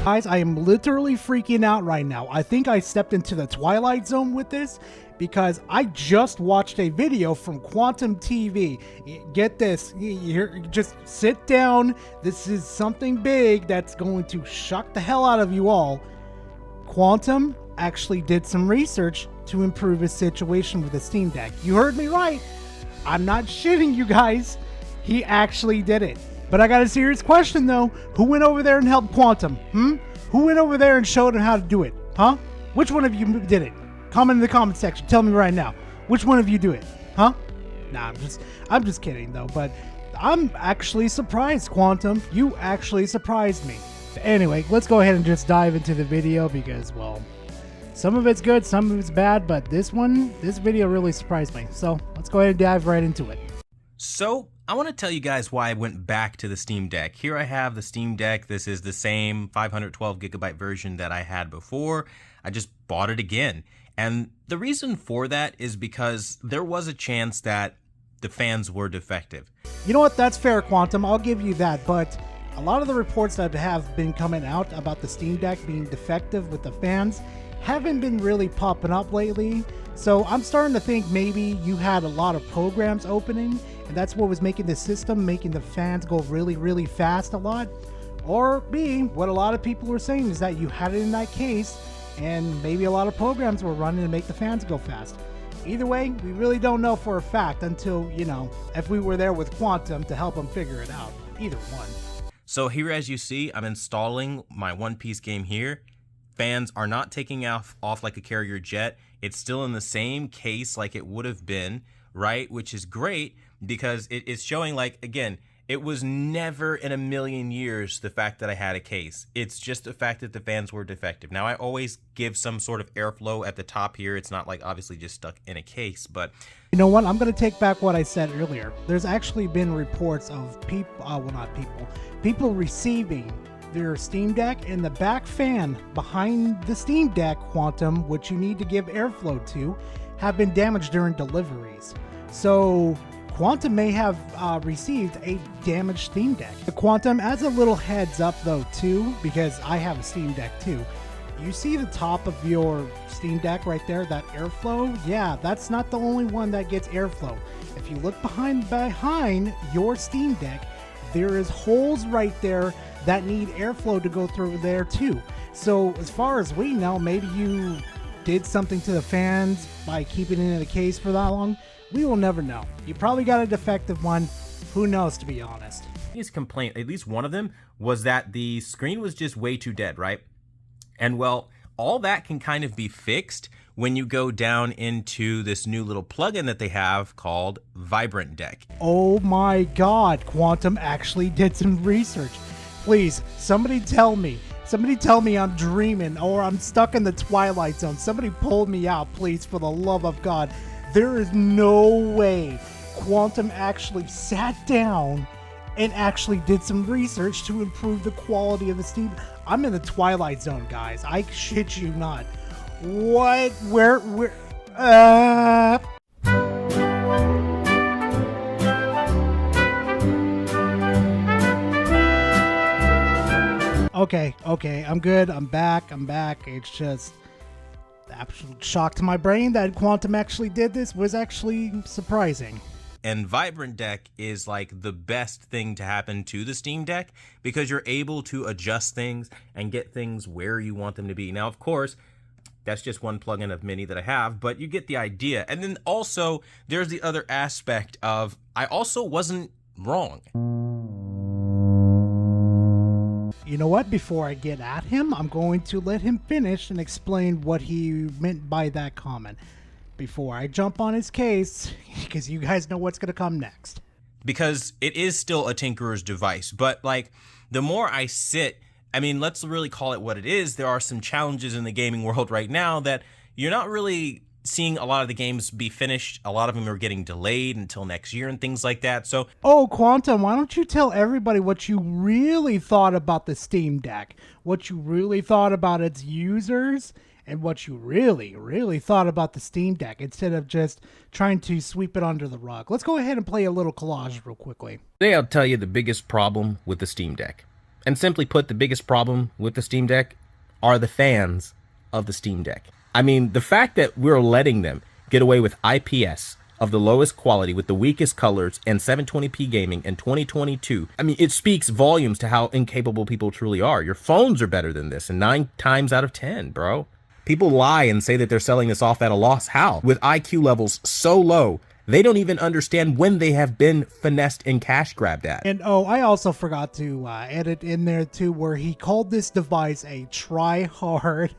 Guys, I am literally freaking out right now. I think I stepped into the Twilight Zone with this because I just watched a video from Quantum TV. Get this, just sit down. This is something big that's going to shock the hell out of you all. Quantum actually did some research to improve his situation with the Steam Deck. You heard me right. I'm not shitting you guys. He actually did it. But I got a serious question though. Who went over there and helped Quantum? Who went over there and showed him how to do it? Huh? Which one of you did it? Comment in the comment section. Tell me right now. Which one of you do it? Huh? Nah, I'm just kidding though. But I'm actually surprised, Quantum. You actually surprised me. Anyway, let's go ahead and just dive into the video because, well, some of it's good, some of it's bad, but this video really surprised me. So let's go ahead and dive right into it. So I want to tell you guys why I went back to the Steam Deck. Here I have the Steam Deck. This is the same 512 gigabyte version that I had before. I just bought it again. And the reason for that is because there was a chance that the fans were defective. You know what? That's fair, Quantum. I'll give you that. But a lot of the reports that have been coming out about the Steam Deck being defective with the fans haven't been really popping up lately. So I'm starting to think maybe you had a lot of programs opening and that's what was making the system, making the fans go really, really fast a lot. Or B, what a lot of people were saying is that you had it in that case and maybe a lot of programs were running to make the fans go fast. Either way, we really don't know for a fact until, you know, if we were there with Quantum to help them figure it out. Either one. So here, as you see, I'm installing my One Piece game here. Fans are not taking off like a carrier jet. It's still in the same case like it would have been, right? Which is great because it's showing, like, again, it was never in a million years the fact that I had a case. It's just the fact that the fans were defective. Now, I always give some sort of airflow at the top here. It's not like obviously just stuck in a case, but you know what? I'm going to take back what I said earlier. There's actually been reports of people receiving their Steam Deck and the back fan behind the Steam Deck, Quantum, which you need to give airflow to, have been damaged during deliveries. So Quantum may have received a damaged Steam Deck. The Quantum, as a little heads up though too, because I have a Steam Deck too, you see the top of your Steam Deck right there, that airflow? Yeah, that's not the only one that gets airflow. If you look behind your Steam Deck, there is holes right there that need airflow to go through there too. So as far as we know, maybe you did something to the fans by keeping it in a case for that long. We will never know. You probably got a defective one. Who knows, to be honest. His complaint, at least one of them, was that the screen was just way too dead, right? And well, all that can kind of be fixed when you go down into this new little plugin that they have called Vibrant Deck. Oh my God, Quantum actually did some research. Please, somebody tell me I'm dreaming or I'm stuck in the Twilight Zone. Somebody pull me out, please, for the love of God. There is no way Quantum actually sat down and actually did some research to improve the quality of the Steam. I'm in the Twilight Zone, guys. I shit you not. What? Where? Okay, I'm good. I'm back. It's just absolute shock to my brain that Quantum actually did this was actually surprising. And Vibrant Deck is like the best thing to happen to the Steam Deck because you're able to adjust things and get things where you want them to be. Now, of course, that's just one plugin of many that I have, but you get the idea. And then also there's the other aspect of I also wasn't wrong. You know what? Before I get at him, I'm going to let him finish and explain what he meant by that comment before I jump on his case, because you guys know what's going to come next. Because it is still a tinkerer's device, but like the more I sit, I mean, let's really call it what it is. There are some challenges in the gaming world right now that you're not really seeing a lot of the games be finished. A lot of them are getting delayed until next year and things like that. So, oh, Quantum, why don't you tell everybody what you really thought about the Steam Deck, what you really thought about its users, and what you really thought about the Steam Deck instead of just trying to sweep it under the rug. Let's go ahead and play a little collage real quickly. Today I'll tell you the biggest problem with the Steam Deck. And simply put, the biggest problem with the Steam Deck are the fans of the Steam Deck. I mean, the fact that we're letting them get away with IPS of the lowest quality with the weakest colors and 720p gaming in 2022, I mean, it speaks volumes to how incapable people truly are. Your phones are better than this, and 9 times out of 10, bro. People lie and say that they're selling this off at a loss. How? With IQ levels so low, they don't even understand when they have been finessed and cash grabbed at. And oh, I also forgot to edit in there too, where he called this device a try-hard,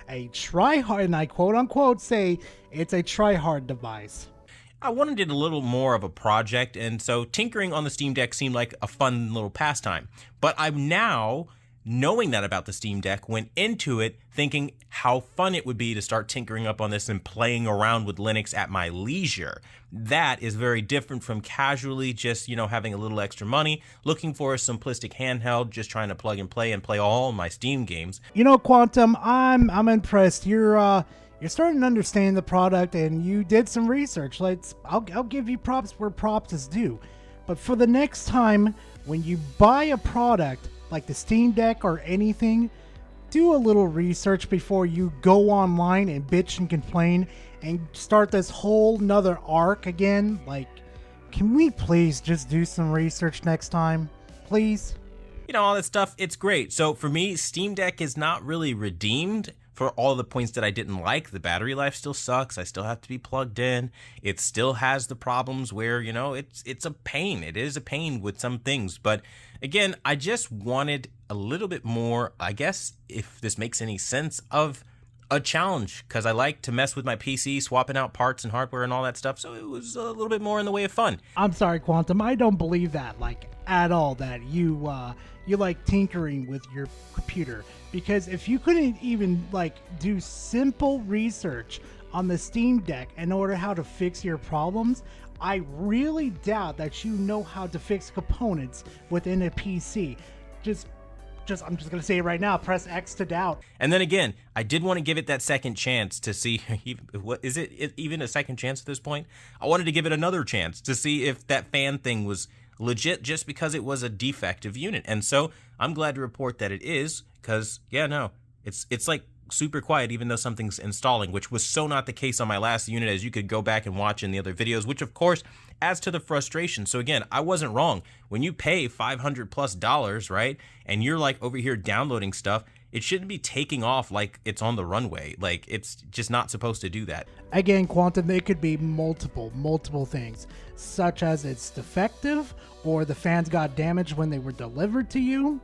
and I quote unquote say it's a try-hard device. I wanted it a little more of a project, and so tinkering on the Steam Deck seemed like a fun little pastime. But I'm now, knowing that about the Steam Deck, went into it thinking how fun it would be to start tinkering up on this and playing around with Linux at my leisure. That is very different from casually just, having a little extra money, looking for a simplistic handheld, just trying to plug and play all my Steam games. Quantum, I'm impressed. You're starting to understand the product, and you did some research. I'll give you props where props is due. But for the next time when you buy a product like the Steam Deck or anything, do a little research before you go online and bitch and complain and start this whole nother arc again. Can we please just do some research next time? Please? All that stuff, it's great. So for me, Steam Deck is not really redeemed for all the points that I didn't like. The battery life still sucks. I still have to be plugged in. It still has the problems where, it's a pain. It is a pain with some things. But again, I just wanted a little bit more, I guess, if this makes any sense, of a challenge, because I like to mess with my PC, swapping out parts and hardware and all that stuff. So it was a little bit more in the way of fun. I'm sorry, Quantum. I don't believe that, at all, that you like tinkering with your computer. Because if you couldn't even do simple research on the Steam Deck in order how to fix your problems, I really doubt that you know how to fix components within a PC. I'm just gonna say it right now. Press X to doubt. And then again, I did want to give it that second chance to see what is it even a second chance at this point? I wanted to give it another chance to see if that fan thing was legit, just because it was a defective unit. And so I'm glad to report that it is, because it's like super quiet even though something's installing, which was so not the case on my last unit, as you could go back and watch in the other videos, which of course adds to the frustration. So again, I wasn't wrong. When you pay $500+, right, and you're over here downloading stuff, it shouldn't be taking off like it's on the runway. It's just not supposed to do that. Again, Quantum, it could be multiple things, such as it's defective, or the fans got damaged when they were delivered to you,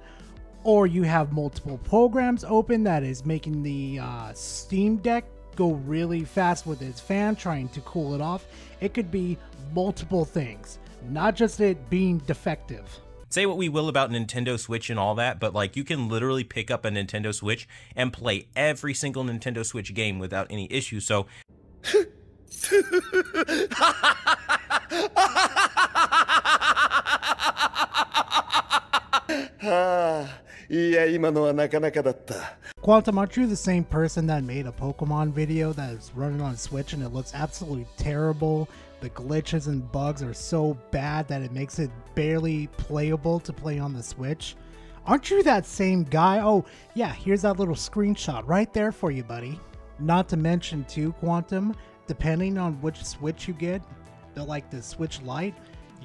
or you have multiple programs open that is making the Steam Deck go really fast with its fan, trying to cool it off. It could be multiple things, not just it being defective. Say what we will about Nintendo Switch and all that, but you can literally pick up a Nintendo Switch and play every single Nintendo Switch game without any issue. So Quantum, aren't you the same person that made a Pokemon video that is running on Switch and it looks absolutely terrible? The glitches and bugs are so bad that it makes it barely playable to play on the Switch. Aren't you that same guy? Oh, yeah, here's that little screenshot right there for you, buddy. Not to mention, too, Quantum, depending on which Switch you get, the Switch Lite,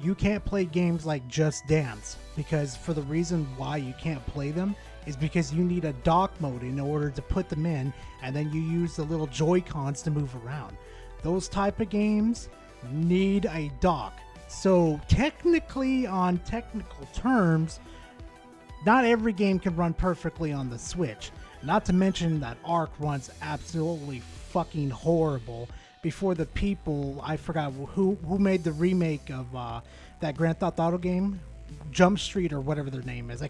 you can't play games like Just Dance, because for the reason why you can't play them is because you need a dock mode in order to put them in, and then you use the little Joy-Cons to move around. Those type of games need a dock. So technically, on technical terms, not every game can run perfectly on the Switch. Not to mention that Ark runs absolutely fucking horrible. Before the people, I forgot who made the remake of that Grand Theft Auto game, Jump Street or whatever their name is.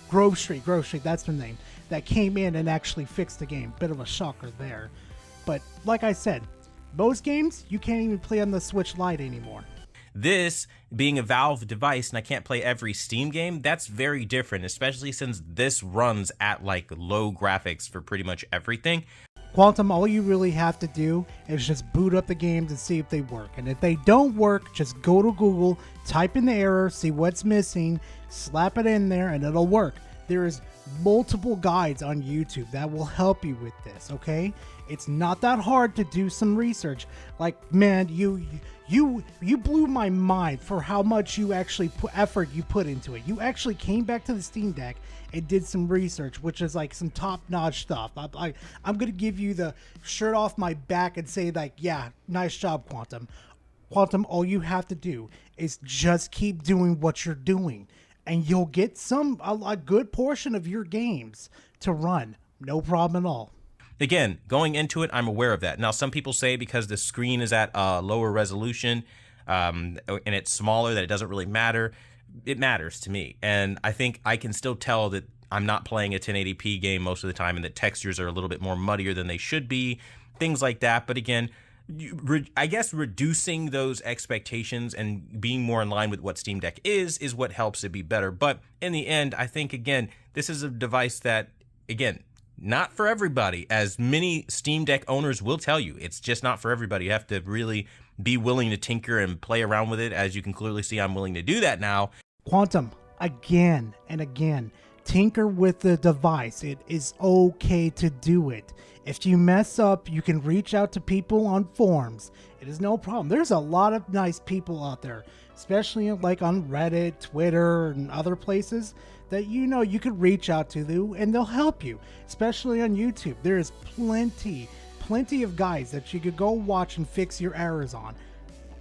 Grove Street, that's their name. That came in and actually fixed the game. Bit of a shocker there. But like I said, most games you can't even play on the Switch Lite anymore. This being a Valve device and I can't play every Steam game, that's very different, especially since this runs at low graphics for pretty much everything. Quantum, all you really have to do is just boot up the games and see if they work. And if they don't work, just go to Google, type in the error, see what's missing, slap it in there, and it'll work. There's multiple guides on YouTube that will help you with this, okay? It's not that hard to do some research. Like, man, you blew my mind for how much you actually put effort you put into it. You actually came back to the Steam Deck and did some research, which is like some top-notch stuff. I'm gonna give you the shirt off my back and say, like, yeah, nice job, Quantum. Quantum, all you have to do is just keep doing what you're doing, and you'll get a good portion of your games to run. No problem at all. Again, going into it, I'm aware of that. Now, some people say because the screen is at a lower resolution and it's smaller that it doesn't really matter. It matters to me. And I think I can still tell that I'm not playing a 1080p game most of the time and that textures are a little bit more muddier than they should be, things like that. But again, I guess reducing those expectations and being more in line with what Steam Deck is what helps it be better. But in the end, I think, again, this is a device that, again, not for everybody, as many Steam Deck owners will tell you. It's just not for everybody. You have to really be willing to tinker and play around with it. As you can clearly see, I'm willing to do that now. Quantum, again and again, tinker with the device. It is okay to do it. If you mess up, you can reach out to people on forums. It is no problem. There's a lot of nice people out there, especially like on Reddit, Twitter, and other places that you could reach out to, and they'll help you, especially on YouTube. There's plenty of guys that you could go watch and fix your errors on.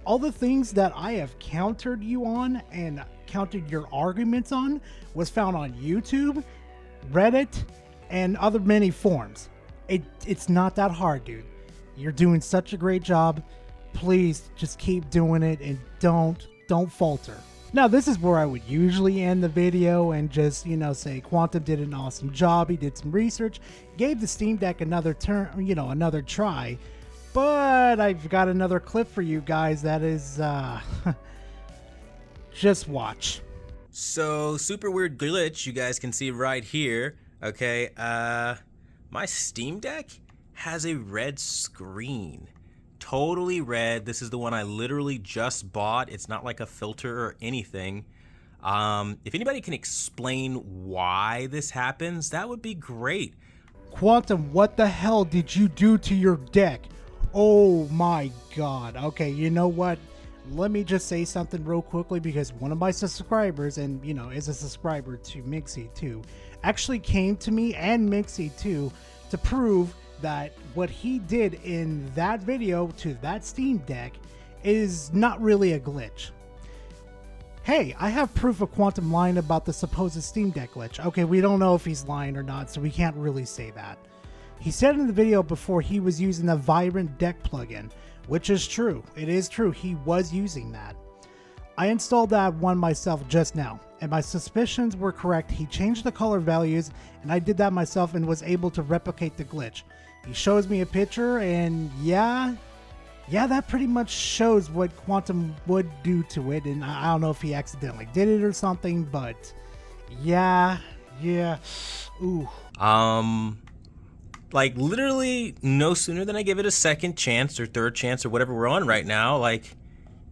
All the things that I have countered you on and countered your arguments on was found on YouTube, Reddit, and other many forums. It's not that hard, dude. You're doing such a great job. Please just keep doing it and don't falter. Now, this is where I would usually end the video and just, say Quantum did an awesome job. He did some research, gave the Steam Deck another try. But I've got another clip for you guys that is, just watch. So, super weird glitch you guys can see right here. Okay, my Steam Deck has a red screen. Totally red. This is the one I literally just bought. It's not like a filter or anything. If anybody can explain why this happens, that would be great. Quantum, what the hell did you do to your deck? Oh my god. Okay, you know what? Let me just say something real quickly, because one of my subscribers, and is a subscriber to Mixie too, actually came to me and Mixie too to prove that what he did in that video to that Steam Deck is not really a glitch. Hey, I have proof of Quantum lying about the supposed Steam Deck glitch. Okay, we don't know if he's lying or not, so we can't really say that. He said in the video before he was using the Vibrant Deck plugin, which is true. It is true, he was using that. I installed that one myself just now, and my suspicions were correct. He changed the color values, and I did that myself and was able to replicate the glitch. He shows me a picture, and yeah, that pretty much shows what Quantum would do to it. And I don't know if he accidentally did it or something, but yeah, ooh. Like literally no sooner than I give it a second chance or third chance or whatever we're on right now, like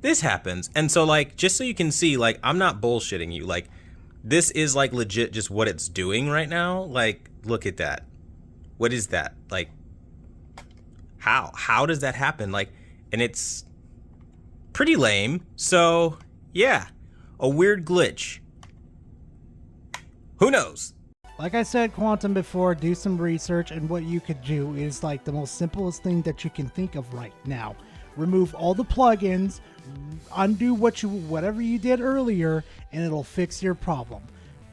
this happens. And so like, just so you can see, like, I'm not bullshitting you. Like, this is like legit just what it's doing right now. Like, look at that. What is that? Like, how does that happen? Like, and it's pretty lame. So yeah, a weird glitch. Who knows? Like I said, Quantum, before, do some research, and what you could do is like the most simplest thing that you can think of right now. Remove all the plugins, undo whatever you did earlier, and it'll fix your problem.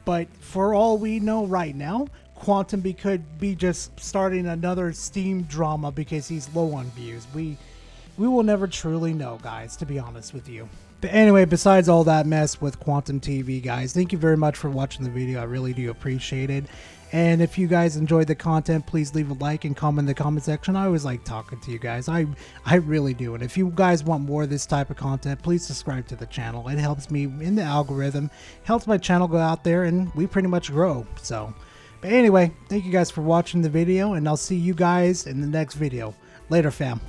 But for all we know right now, Quantum could be just starting another Steam drama because he's low on views. We will never truly know, guys, to be honest with you. But anyway, besides all that mess with Quantum TV, guys, thank you very much for watching the video. I really do appreciate it. And if you guys enjoyed the content, please leave a like and comment in the comment section. I always like talking to you guys. I really do. And if you guys want more of this type of content, please subscribe to the channel. It helps me in the algorithm, helps my channel go out there, and we pretty much grow. So, but anyway, thank you guys for watching the video, and I'll see you guys in the next video. Later, fam.